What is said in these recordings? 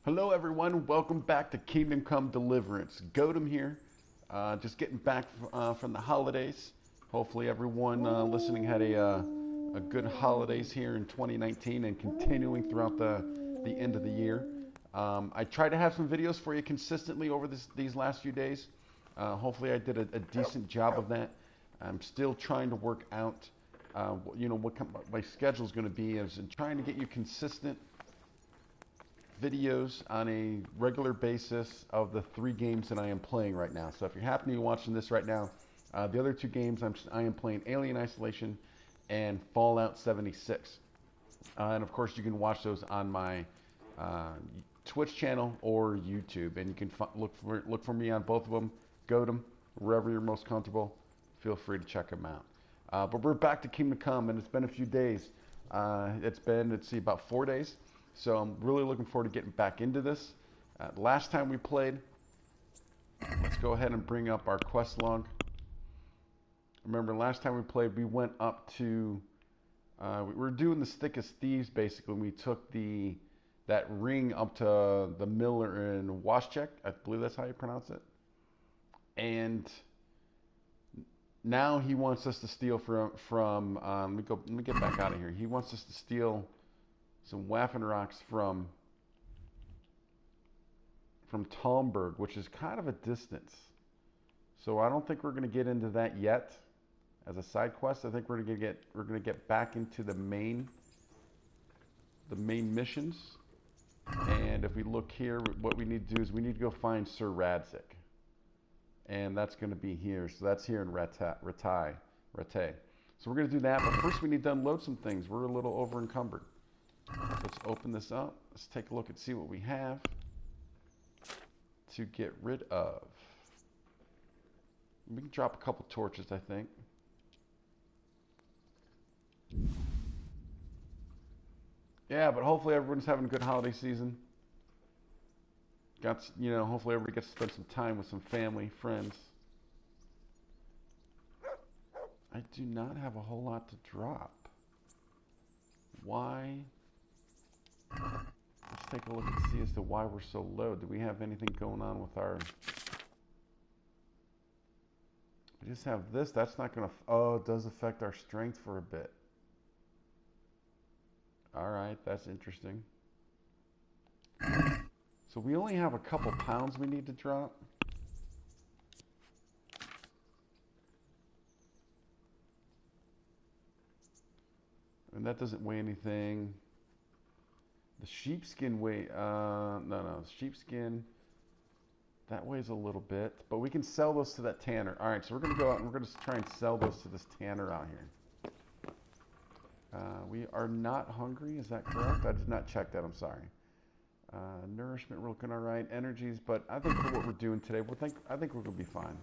Hello everyone, welcome back to Kingdom Come Deliverance. Godem here, just getting back from the holidays. Hopefully everyone listening had a good holidays here in 2019 and continuing throughout the end of the year. I try to have some videos for you consistently over these last few days. Hopefully I did a decent job of that. I'm still trying to work out, what my schedule is going to be, and trying to get you consistent videos on a regular basis of the 3 games that I am playing right now. So if you happen to be watching this right now, the other 2 games I am playing Alien Isolation and Fallout 76. And of course you can watch those on my Twitch channel or YouTube, and you can look for me on both of them. Go to them wherever you're most comfortable. Feel free to check them out. But we're back to Kingdom Come, and it's been a few days. It's been, let's see, about 4 days. So I'm really looking forward to getting back into this. Last time we played, let's go ahead and bring up our quest log. Remember, last time we played, we went up to, we were doing the Stick as Thieves, basically. We took that ring up to the miller in Washcheck. I believe that's how you pronounce it. And now he wants us to steal from let me get back out of here. He wants us to steal some Waffen rocks from Talmberg, which is kind of a distance. So I don't think we're going to get into that yet as a side quest. I think we're going to get back into the main missions. And if we look here, what we need to do is we need to go find Sir Radzik. And that's going to be here. So that's here in Rattay. So we're going to do that, but first we need to unload some things. We're a little over encumbered. Let's open this up. Let's take a look and see what we have to get rid of. We can drop a couple torches, I think. Yeah, but hopefully everyone's having a good holiday season. Hopefully everybody gets to spend some time with some family, friends. I do not have a whole lot to drop. Why? Let's take a look and see as to why we're so low. Do we have anything going on with our... We just have this. That's not going to... Oh, it does affect our strength for a bit. Alright, that's interesting. So we only have a couple pounds we need to drop. And that doesn't weigh anything. The sheepskin weight, no, sheepskin, that weighs a little bit, but we can sell those to that tanner. All right, so we're going to go out and we're going to try and sell those to this tanner out here. We are not hungry, is that correct? I did not check that, I'm sorry. Nourishment, we're looking all right. Energies, but I think for what we're doing today, I think we're going to be fine.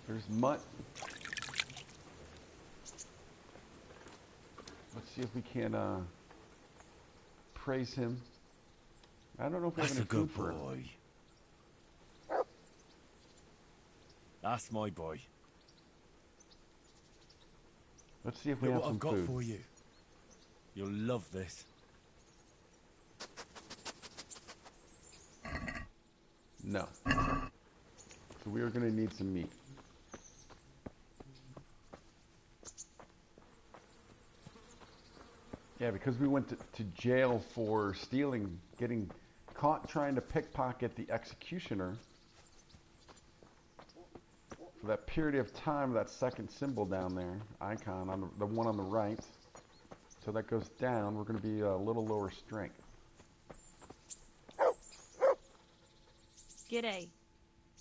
There's mutt. Let's see if we can praise him. I don't know if we have any food for him. That's a good boy. That's my boy. Let's see if we have some food. Look what I've got for you. You'll love this. No. So we are going to need some meat. Yeah, because we went to jail for stealing, getting caught trying to pickpocket the executioner. For that period of time, that second symbol down there, icon, on the one on the right. So that goes down, we're going to be a little lower strength. G'day.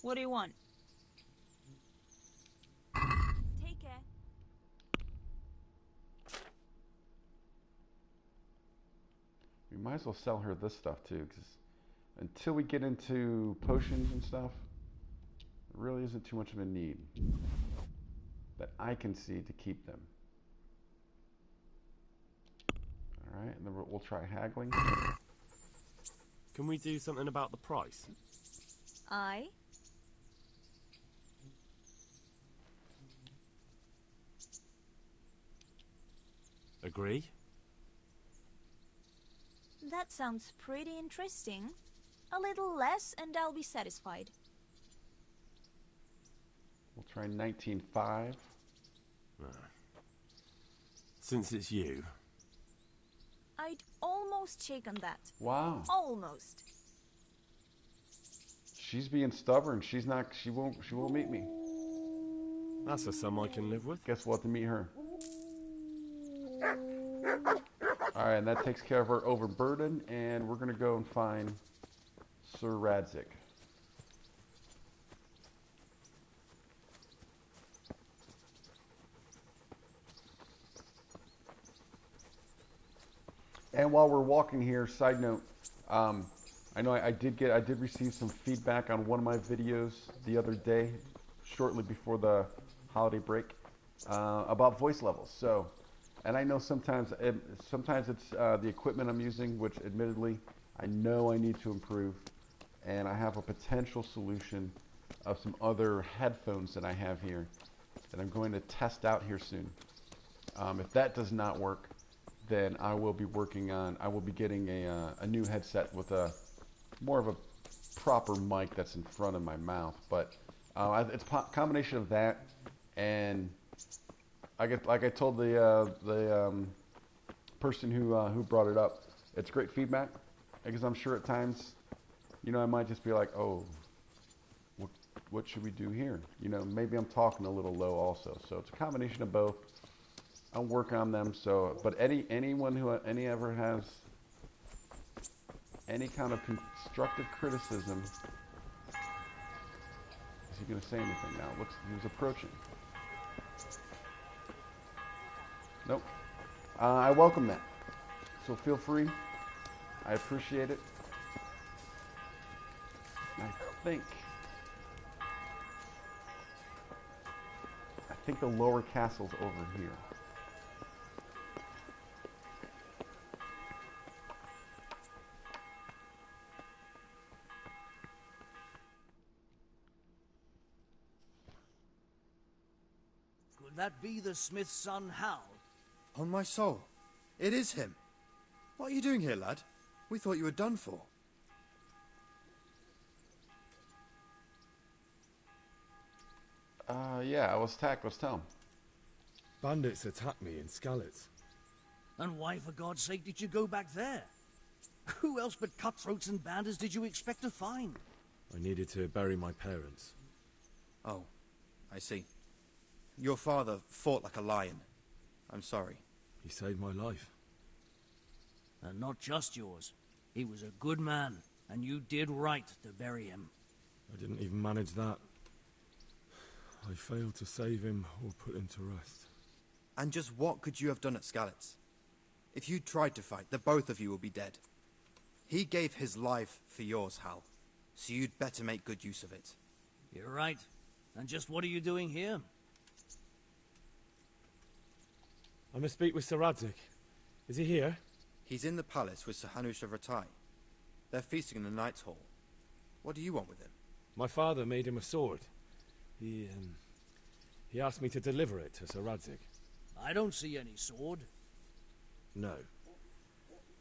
What do you want? Take care. We might as well sell her this stuff too, because until we get into potions and stuff, there really isn't too much of a need that I can see to keep them. All right, and then we'll try haggling. Can we do something about the price? Aye. Agree? That sounds pretty interesting. A little less and I'll be satisfied. We'll try 19.5. Since it's you, I'd almost taken that. Wow. Almost. She's being stubborn. She won't meet me. that's a sum I can live with. Guess we'll have to meet her. Alright, and that takes care of our overburden, and we're gonna go and find Sir Radzik. And while we're walking here, side note, I know I did receive some feedback on one of my videos the other day, shortly before the holiday break, about voice levels. So, and I know sometimes it's the equipment I'm using, which admittedly I know I need to improve, and I have a potential solution of some other headphones that I have here that I'm going to test out here soon. If that does not work, then I will be getting a new headset with a more of a proper mic that's in front of my mouth. But it's a combination of that, and like I told the person who brought it up, it's great feedback, because I'm sure at times, I might just be like, oh, what should we do here? Maybe I'm talking a little low also. So it's a combination of both. I'll work on them. So, but anyone who ever has any kind of constructive criticism, is he going to say anything now? He was approaching. Nope. I welcome that. So feel free. I appreciate it. I think the lower castle's over here. Could that be the smith's son, Hal? On my soul, it is him. What are you doing here, lad? We thought you were done for. Yeah, I was attacked. Let's tell him. Bandits attacked me in Skalitz. And why, for God's sake, did you go back there? Who else but cutthroats and bandits did you expect to find? I needed to bury my parents. Oh, I see. Your father fought like a lion. I'm sorry. He saved my life. And not just yours. He was a good man, and you did right to bury him. I didn't even manage that. I failed to save him or put him to rest. And just what could you have done at Skalitz? If you tried to fight, the both of you will be dead. He gave his life for yours, Hal. So you'd better make good use of it. You're right. And just what are you doing here? I must speak with Sir Radzik. Is he here? He's in the palace with Sir Hanush of Ratai. They're feasting in the Knight's Hall. What do you want with him? My father made him a sword. He asked me to deliver it to Sir Radzik. I don't see any sword. No.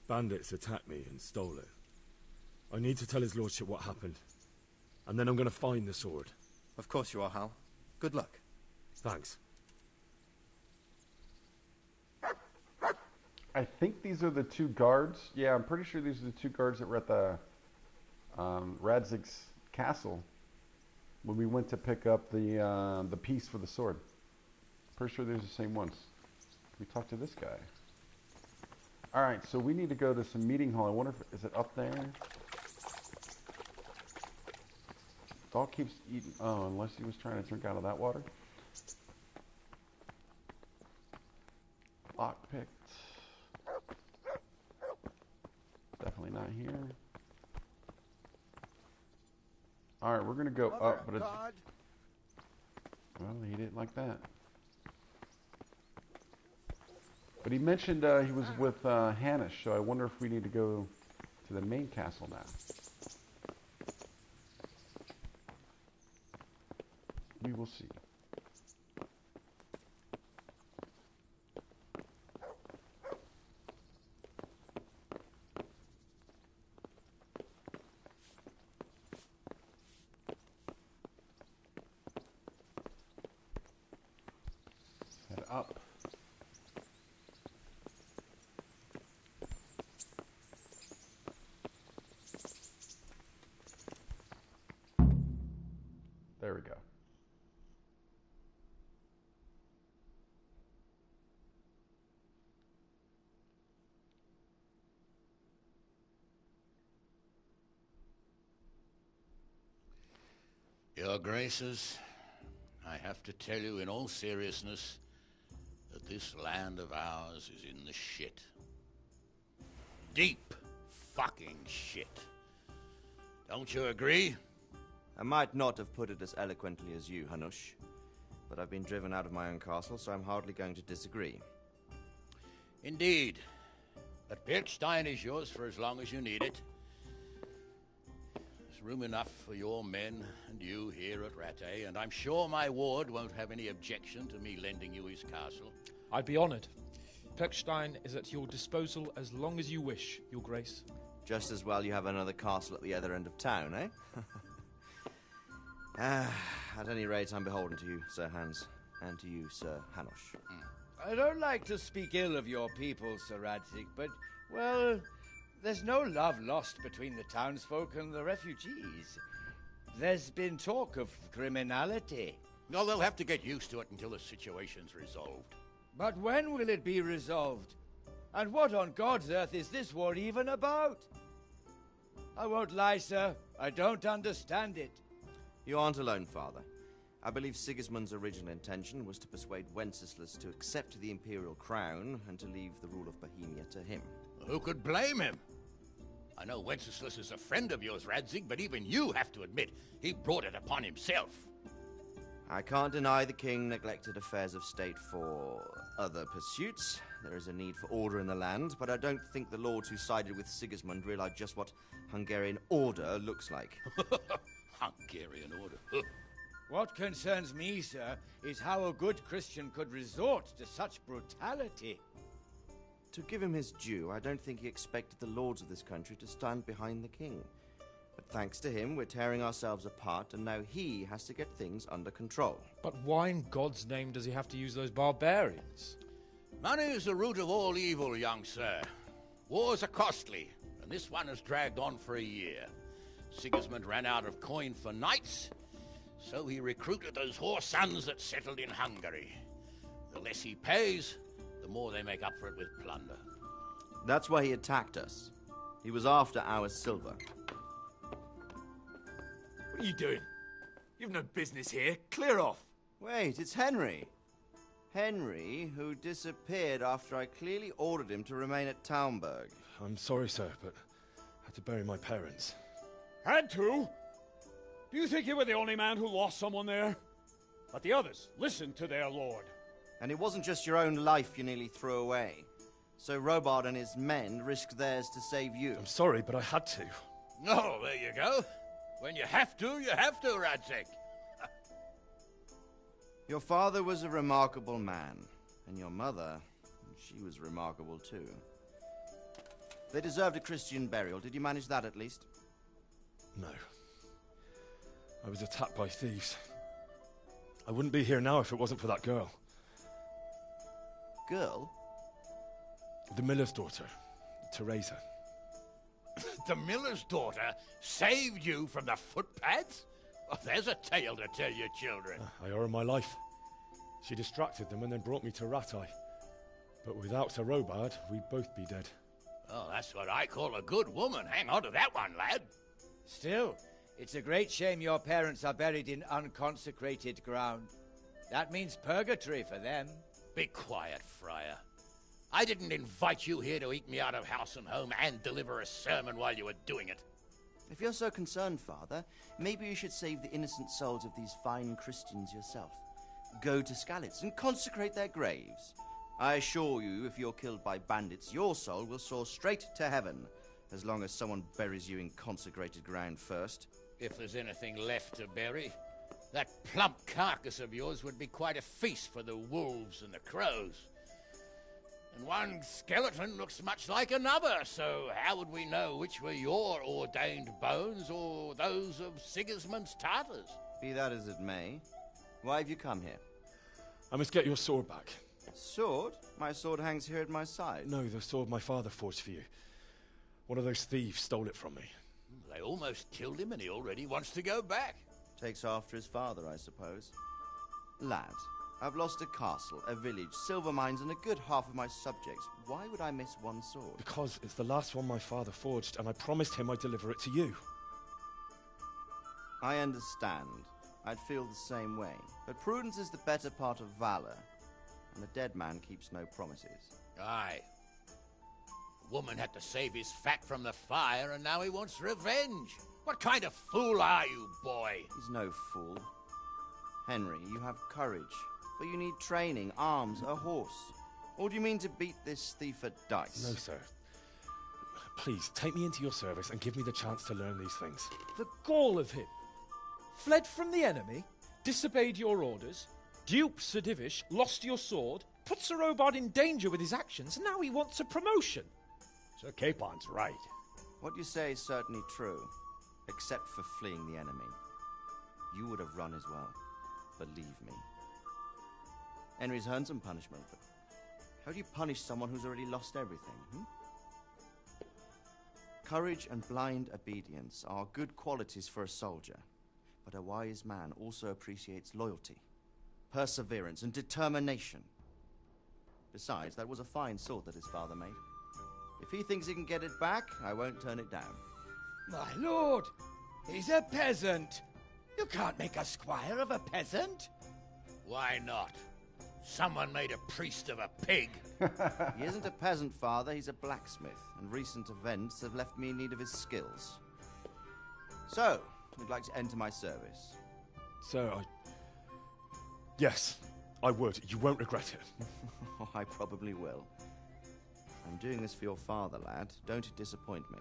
Bandits attacked me and stole it. I need to tell his lordship what happened. And then I'm going to find the sword. Of course you are, Hal. Good luck. Thanks. I think these are the two guards. Yeah, I'm pretty sure these are the two guards that were at the Radzig's castle when we went to pick up the piece for the sword. Pretty sure they're the same ones. We talked to this guy. All right, so we need to go to some meeting hall. I wonder if is it up there. Dog keeps eating. Oh, unless he was trying to drink out of that water. Lock picked. Definitely not here. All right, we're gonna go up, but it's. Well, he didn't like that. But he mentioned he was with Hanish, so I wonder if we need to go to the main castle now. We will see. Your Graces, I have to tell you in all seriousness that this land of ours is in the shit. Deep fucking shit. Don't you agree? I might not have put it as eloquently as you, Hanush, but I've been driven out of my own castle, so I'm hardly going to disagree. Indeed. But Birkstein is yours for as long as you need it. There's room enough for your men and you here at Rattay, and I'm sure my ward won't have any objection to me lending you his castle. I'd be honoured. Birkstein is at your disposal as long as you wish, Your Grace. Just as well you have another castle at the other end of town, eh? At any rate, I'm beholden to you, Sir Hans, and to you, Sir Hanush. I don't like to speak ill of your people, Sir Radzig, but, well, there's no love lost between the townsfolk and the refugees. There's been talk of criminality. No, they'll have to get used to it until the situation's resolved. But when will it be resolved? And what on God's earth is this war even about? I won't lie, sir. I don't understand it. You aren't alone, Father. I believe Sigismund's original intention was to persuade Wenceslas to accept the imperial crown and to leave the rule of Bohemia to him. Who could blame him? I know Wenceslas is a friend of yours, Radzig, but even you have to admit he brought it upon himself. I can't deny the king neglected affairs of state for other pursuits. There is a need for order in the land, but I don't think the lords who sided with Sigismund realized just what Hungarian order looks like. Hungarian order? What concerns me, sir, is how a good Christian could resort to such brutality. To give him his due, I don't think he expected the lords of this country to stand behind the king. But thanks to him, we're tearing ourselves apart, and now he has to get things under control. But why in God's name does he have to use those barbarians? Money is the root of all evil, young sir. Wars are costly, and this one has dragged on for a year. Sigismund ran out of coin for knights, so he recruited those whore sons that settled in Hungary. The less he pays, the more they make up for it with plunder. That's why he attacked us. He was after our silver. What are you doing? You've no business here. Clear off. Wait, it's Henry. Henry, who disappeared after I clearly ordered him to remain at Taumberg. I'm sorry, sir, but I had to bury my parents. Had to? Do you think you were the only man who lost someone there? But the others listened to their lord. And it wasn't just your own life you nearly threw away. So Robard and his men risked theirs to save you. I'm sorry, but I had to. Oh, there you go. When you have to, Radzig. Your father was a remarkable man, and your mother, she was remarkable too. They deserved a Christian burial. Did you manage that at least? No. I was attacked by thieves. I wouldn't be here now if it wasn't for that girl. Girl? The miller's daughter, Teresa. The miller's daughter saved you from the footpads? Oh, there's a tale to tell your children. I owe her my life. She distracted them and then brought me to Rattay. But without Sir Robard, we'd both be dead. Oh, that's what I call a good woman. Hang on to that one, lad. Still, it's a great shame your parents are buried in unconsecrated ground. That means purgatory for them. Be quiet, Friar. I didn't invite you here to eat me out of house and home and deliver a sermon while you were doing it. If you're so concerned, Father, maybe you should save the innocent souls of these fine Christians yourself. Go to Skalitz and consecrate their graves. I assure you, if you're killed by bandits, your soul will soar straight to heaven, as long as someone buries you in consecrated ground first. If there's anything left to bury, that plump carcass of yours would be quite a feast for the wolves and the crows. And one skeleton looks much like another, so how would we know which were your ordained bones or those of Sigismund's Tartars? Be that as it may, why have you come here? I must get your sword back. Sword? My sword hangs here at my side. No, the sword my father forged for you. One of those thieves stole it from me. They almost killed him and he already wants to go back. Takes after his father, I suppose. Lad, I've lost a castle, a village, silver mines, and a good half of my subjects. Why would I miss one sword? Because it's the last one my father forged, and I promised him I'd deliver it to you. I understand. I'd feel the same way. But prudence is the better part of valor, and a dead man keeps no promises. Aye. The woman had to save his fat from the fire, and now he wants revenge. What kind of fool are you, boy? He's no fool. Henry, you have courage, but you need training, arms, a horse. Or do you mean to beat this thief at dice? No, sir. Please, take me into your service and give me the chance to learn these things. The gall of him. Fled from the enemy, disobeyed your orders, duped Sir Divish, lost your sword, put Sir Robard in danger with his actions, and now he wants a promotion. Sir Capon's right. What you say is certainly true, except for fleeing the enemy. You would have run as well, believe me. Henry's earned some punishment, but how do you punish someone who's already lost everything, Courage and blind obedience are good qualities for a soldier, but a wise man also appreciates loyalty, perseverance, and determination. Besides, that was a fine sword that his father made. If he thinks he can get it back, I won't turn it down. My lord, he's a peasant. You can't make a squire of a peasant. Why not? Someone made a priest of a pig. He isn't a peasant, father. He's a blacksmith, and recent events have left me in need of his skills. So, would like to enter my service? Sir, Yes, I would. You won't regret it. Oh, I probably will. I'm doing this for your father, lad. Don't it disappoint me.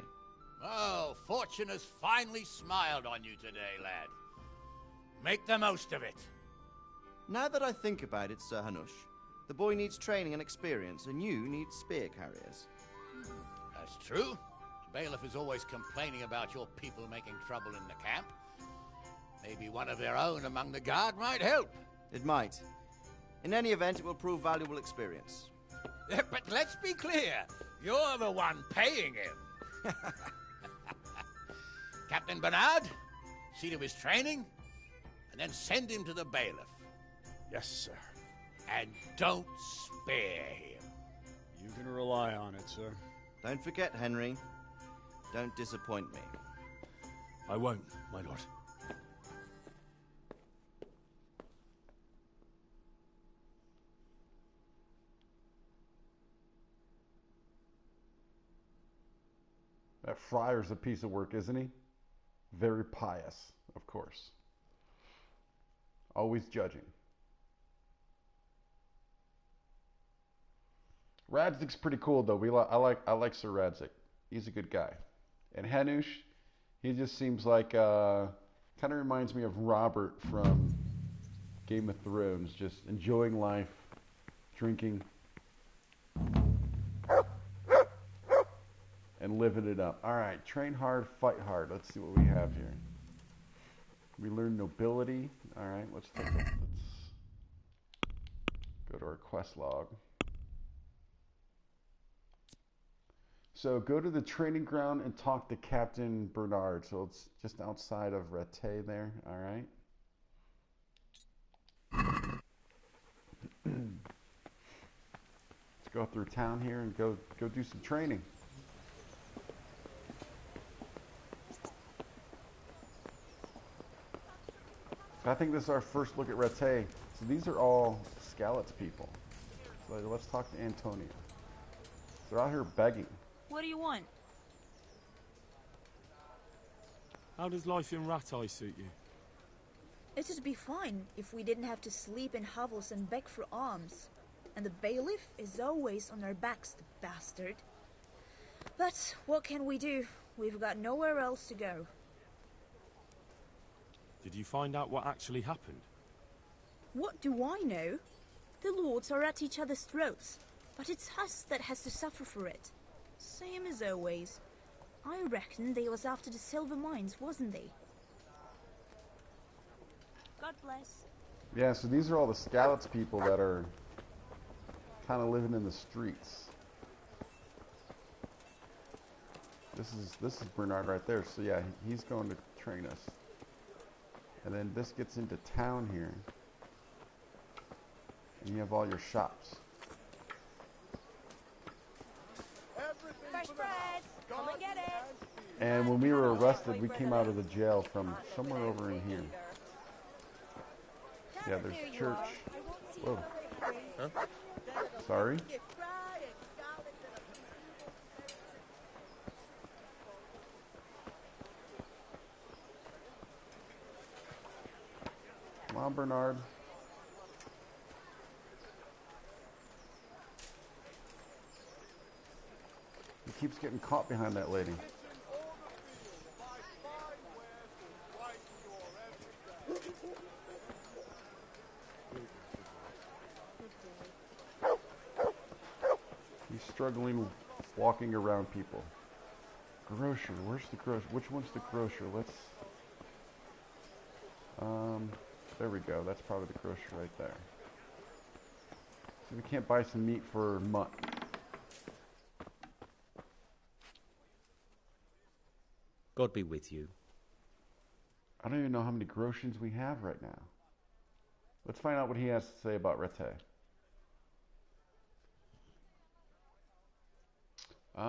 Oh, fortune has finally smiled on you today, lad. Make the most of it. Now that I think about it, Sir Hanush, the boy needs training and experience, and you need spear carriers. That's true. The bailiff is always complaining about your people making trouble in the camp. Maybe one of their own among the guard might help. It might. In any event, it will prove valuable experience. But let's be clear. You're the one paying him. Captain Bernard, see to his training, and then send him to the bailiff. Yes, sir. And don't spare him. You can rely on it, sir. Don't forget, Henry. Don't disappoint me. I won't, my lord. That friar's a piece of work, isn't he? Very pious, of course. Always judging. Radzik's pretty cool though. I like Sir Radzik. He's a good guy. And Hanush, he just seems like kind of reminds me of Robert from Game of Thrones, just enjoying life, drinking, and living it up. All right, train hard, fight hard. Let's see what we have here. We learn nobility. All right, let's go to our quest log. So go to the training ground and talk to Captain Bernard. So it's just outside of Rattay there. All right. Let's go through town here and go do some training. I think this is our first look at Rattay. So these are all Skalitz people. So let's talk to Antonia. They're out here begging. What do you want? How does life in Rattay suit you? It'd be fine if we didn't have to sleep in hovels and beg for alms. And the bailiff is always on our backs, the bastard. But what can we do? We've got nowhere else to go. Did you find out what actually happened? What do I know? The lords are at each other's throats, but it's us that has to suffer for it. Same as always. I reckon they was after the silver mines, wasn't they? God bless. Yeah, so these are all the Skalitz people that are kind of living in the streets. This is Bernard right there. So yeah, he's going to train us. And then this gets into town here. And you have all your shops. Fresh bread! Come and get it! And when we were arrested, we came out of the jail from somewhere over in here. Yeah, there's the church. Whoa. Huh? Sorry. Come on, Bernard. He keeps getting caught behind that lady. He's struggling walking around people. Grocer, where's the grocer? Which one's the grocer? Let's... there we go. That's probably the grocer right there. So we can't buy some meat for Mutt. God be with you. I don't even know how many grotions we have right now. Let's find out what he has to say about Rete.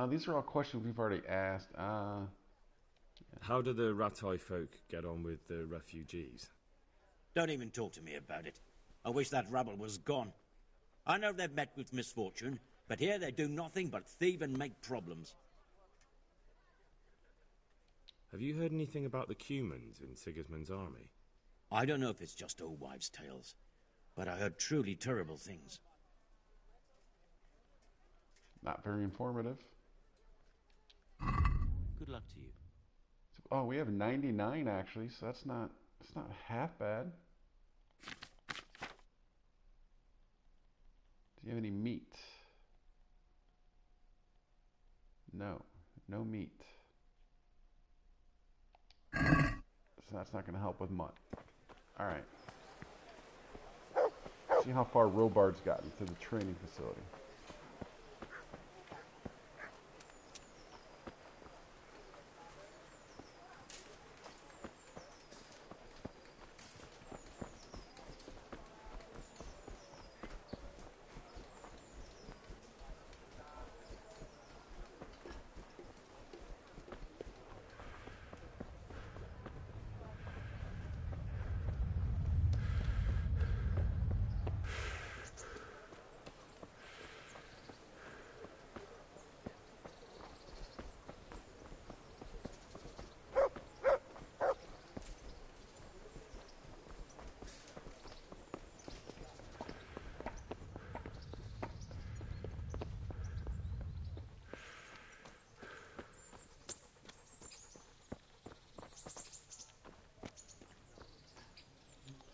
These are all questions we've already asked. How do the Ratai folk get on with the refugees? Don't even talk to me about it. I wish that rabble was gone. I know they've met with misfortune, but here they do nothing but thieve and make problems. Have you heard anything about the Cumans in Sigismund's army? I don't know if it's just old wives' tales, but I heard truly terrible things. Not very informative. Good luck to you. Oh, we have 99 actually, so it's not half bad. Do you have any meat? No, no meat. So that's not going to help with Mutt. All right. See how far Robard's gotten to the training facility.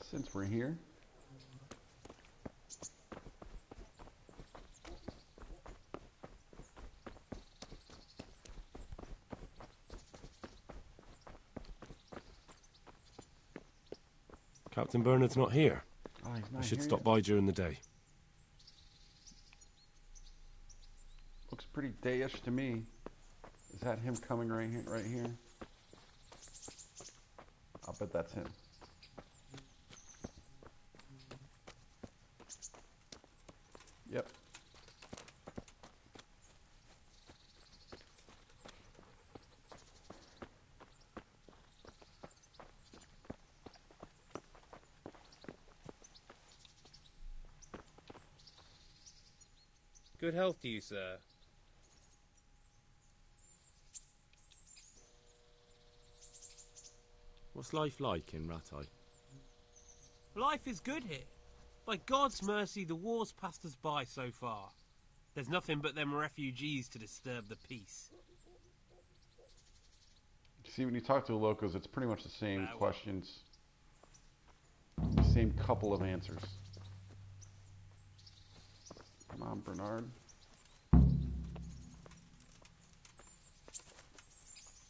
Since we're here. Captain Bernard's not here. Oh, he's not I should here stop yet. by during the day. Looks pretty dayish to me. Is that him coming right here? Right here? I'll bet that's him. Yep. Good health to you, sir. What's life like in Ratai? Life is good here. By God's mercy, the war's passed us by so far. There's nothing but them refugees to disturb the peace. See, when you talk to the locals, it's pretty much the same questions. The same couple of answers. Come on, Bernard.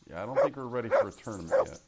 Yeah, I don't think we're ready for a tournament yet.